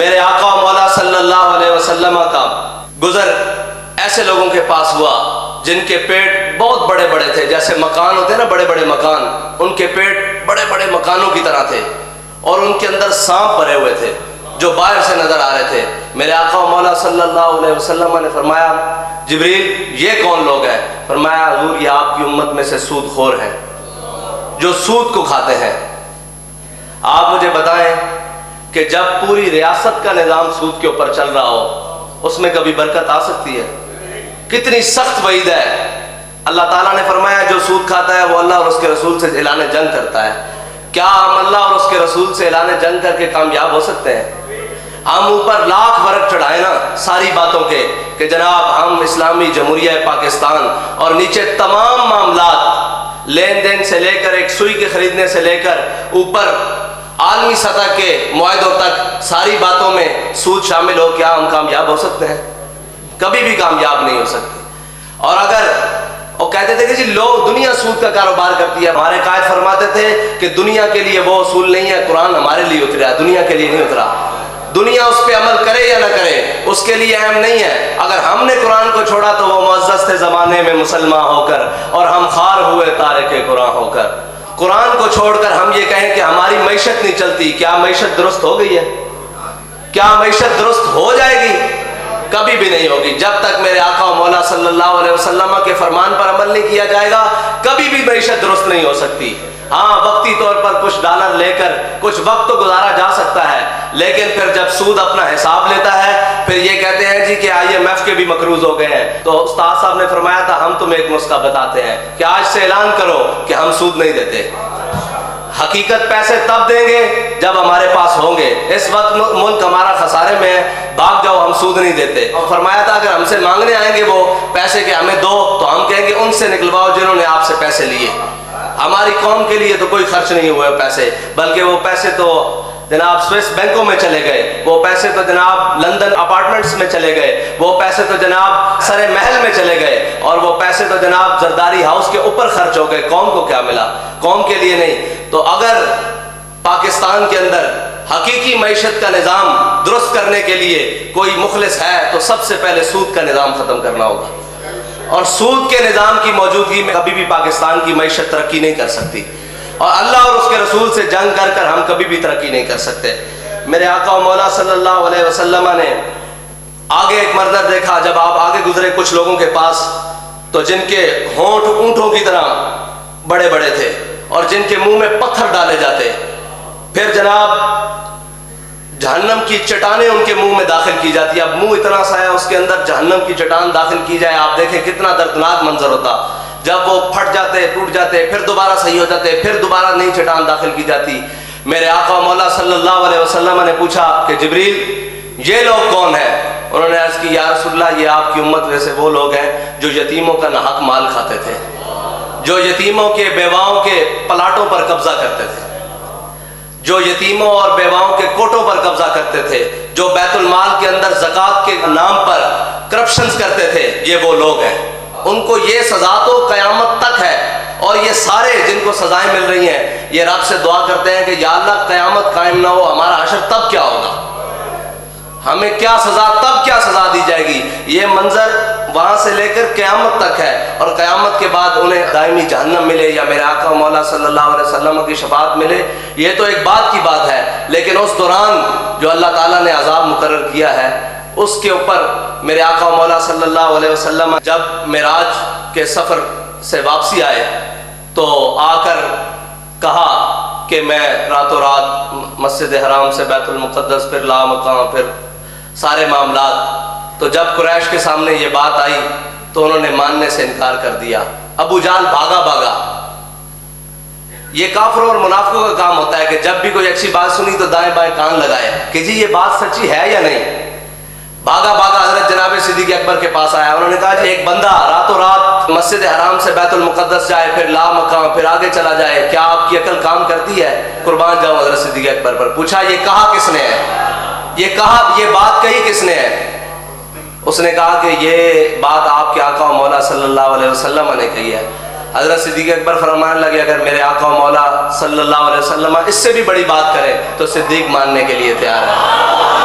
میرے آقا و مولا صلی اللہ علیہ وسلم کا گزر ایسے لوگوں کے پاس ہوا جن کے پیٹ بہت بڑے بڑے تھے، جیسے مکان ہوتے ہیں نا بڑے بڑے مکان، ان کے پیٹ بڑے بڑے مکانوں کی طرح تھے، اور ان کے اندر سانپ بھرے ہوئے تھے جو باہر سے نظر آ رہے تھے۔ میرے آقا و مولا صلی اللہ علیہ وسلم نے فرمایا جبریل یہ کون لوگ ہیں؟ فرمایا حضور یہ آپ کی امت میں سے سود خور ہیں جو سود کو کھاتے ہیں۔ آپ مجھے بتائیں کہ جب پوری ریاست کا نظام سود کے اوپر چل رہا ہو اس میں کبھی برکت آ سکتی ہے؟ کتنی سخت وعید ہے۔ اللہ تعالیٰ نے فرمایا جو سود کھاتا ہے وہ اللہ اور اس کے رسول سے اعلان جنگ کرتا ہے۔ کیا ہم اللہ اور اس کے رسول سے اعلان جنگ کر کے کامیاب ہو سکتے ہیں؟ ہم اوپر لاکھ ورق چڑھائیں نا ساری باتوں کے کہ جناب ہم اسلامی جمہوریہ پاکستان، اور نیچے تمام معاملات لین دین سے لے کر ایک سوئی کے خریدنے سے لے کر اوپر عالمی سطح کے معاہدوں تک ساری باتوں میں سود شامل ہو، کیا ہم کامیاب ہو سکتے ہیں؟ کبھی بھی کامیاب نہیں ہو سکتے۔ اور اگر وہ کہتے تھے کہ جی لوگ دنیا سود کا کاروبار کرتی ہے، ہمارے قائد فرماتے تھے کہ دنیا کے لیے وہ اصول نہیں ہے، قرآن ہمارے لیے اترا ہے، دنیا کے لیے نہیں اترا۔ دنیا اس پہ عمل کرے یا نہ کرے اس کے لیے اہم نہیں ہے، اگر ہم نے قرآن کو چھوڑا تو وہ معزز تھے زمانے میں مسلمان ہو کر، اور ہم خوار ہوئے تارک قرآن ہو کر۔ قرآن کو چھوڑ کر ہم یہ کہیں کہ ہماری معیشت نہیں چلتی، کیا معیشت درست ہو گئی ہے؟ کیا معیشت درست ہو جائے گی؟ کبھی بھی نہیں ہوگی۔ جب تک میرے آقا و مولا صلی اللہ علیہ وسلم کے فرمان پر عمل نہیں کیا جائے گا کبھی بھی معیشت درست نہیں ہو سکتی۔ ہاں وقتی طور پر کچھ ڈالر لے کر کچھ وقت تو گزارا جا سکتا ہے، لیکن پھر جب سود اپنا حساب لیتا ہے پھر یہ کہتے ہیں جی کہ IMF کے بھی مقروض ہو گئے ہیں۔ تو استاد صاحب نے فرمایا تھا ہم تمہیں ایک نسخہ بتاتے ہیں کہ آج سے اعلان کرو کہ ہم سود نہیں دیتے۔ حقیقت پیسے تب دیں گے جب ہمارے پاس ہوں گے۔ اس وقت ملک ہمارا خسارے میں ہے، بھاگ جاؤ ہم سود نہیں دیتے۔ اور فرمایا تھا اگر ہم سے مانگنے آئیں گے وہ پیسے کہ ہمیں دو، تو ہم کہیں گے ان سے نکلواؤ جنہوں نے آپ سے پیسے لیے۔ ہماری قوم کے لیے تو کوئی خرچ نہیں ہوئے پیسے، بلکہ وہ پیسے تو جناب سوئس بینکوں میں چلے گئے، وہ پیسے تو جناب لندن اپارٹمنٹس میں چلے گئے، وہ پیسے تو جناب سرے محل میں چلے گئے، اور وہ پیسے تو جناب زرداری ہاؤس کے اوپر خرچ ہو گئے۔ قوم کو کیا ملا؟ قوم کے لیے نہیں۔ تو اگر پاکستان کے اندر حقیقی معیشت کا نظام درست کرنے کے لیے کوئی مخلص ہے تو سب سے پہلے سود کا نظام ختم کرنا ہوگا، اور سود کے نظام کی موجودگی میں کبھی بھی پاکستان کی معیشت ترقی نہیں کر سکتی، اور اللہ اور اس کے رسول سے جنگ کر کر ہم کبھی بھی ترقی نہیں کر سکتے۔ میرے آقا و مولا صلی اللہ علیہ وسلم نے آگے ایک منظر دیکھا، جب آپ آگے گزرے کچھ لوگوں کے پاس تو جن کے ہونٹ اونٹوں کی طرح بڑے بڑے تھے اور جن کے منہ میں پتھر ڈالے جاتے، پھر جناب جہنم کی چٹانیں ان کے منہ میں داخل کی جاتی۔ اب منہ اتنا سا ہے اس کے اندر جہنم کی چٹان داخل کی جائے، آپ دیکھیں کتنا دردناک منظر ہوتا۔ جب وہ پھٹ جاتے ٹوٹ جاتے پھر دوبارہ صحیح ہو جاتے، پھر دوبارہ نئی چٹان داخل کی جاتی۔ میرے آقا مولا صلی اللہ علیہ وسلم نے پوچھا کہ جبریل یہ لوگ کون ہیں؟ انہوں نے عرض کی یا رسول اللہ یہ آپ کی امت میں سے وہ لوگ ہیں جو یتیموں کا ناحق مال کھاتے تھے، جو یتیموں کے بیواؤں کے پلاٹوں پر قبضہ کرتے تھے، جو یتیموں اور بیواؤں کے کوٹوں پر قبضہ کرتے تھے، جو بیت المال کے اندر زکوٰۃ کے نام پر کرپشنز کرتے تھے، یہ وہ لوگ ہیں۔ ان کو یہ سزا تو قیامت تک ہے، اور یہ سارے جن کو سزائیں مل رہی ہیں یہ رب سے دعا کرتے ہیں کہ یا اللہ قیامت قائم نہ ہو، ہمارا حشر تب کیا ہوگا، ہمیں کیا سزا، تب کیا سزا دی جائے گی۔ یہ منظر وہاں سے لے کر قیامت تک ہے، اور قیامت کے بعد انہیں دائمی جہنم ملے یا میرے آقا مولا صلی اللہ علیہ وسلم کی شفاعت ملے، یہ تو ایک بات کی بات ہے، لیکن اس دوران جو اللہ تعالیٰ نے عذاب مقرر کیا ہے اس کے اوپر میرے آقا مولا صلی اللہ علیہ وسلم جب معراج کے سفر سے واپسی آئے تو آ کر کہا کہ میں راتوں رات مسجد حرام سے بیت المقدس، پھر لامقام، پھر سارے معاملات۔ تو جب قریش کے سامنے یہ بات آئی تو انہوں نے ماننے سے انکار کر دیا۔ ابو جہل بھاگا۔ یہ کافروں اور منافقوں کا کام ہوتا ہے کہ جب بھی کوئی اچھی بات سنی تو دائیں بائیں کان لگائے کہ جی یہ بات سچی ہے یا نہیں۔ بھاگا حضرت جناب صدیق اکبر کے پاس آیا، انہوں نے کہا کہ ایک بندہ راتوں رات مسجد حرام سے بیت المقدس جائے، پھر لامقام، پھر آگے چلا جائے، کیا آپ کی عقل کام کرتی ہے؟ قربان جاؤں حضرت صدیق اکبر پر۔ پوچھا یہ کہا کس نے ہے، یہ بات کہی کس نے ہے؟ اس نے کہا کہ یہ بات آپ کے آقا و مولا صلی اللہ علیہ وسلم نے کہی ہے۔ حضرت صدیق اکبر فرمانے لگے اگر میرے آقا و مولا صلی اللہ علیہ وسلم اس سے بھی بڑی بات کرے تو صدیق ماننے کے لیے تیار ہے۔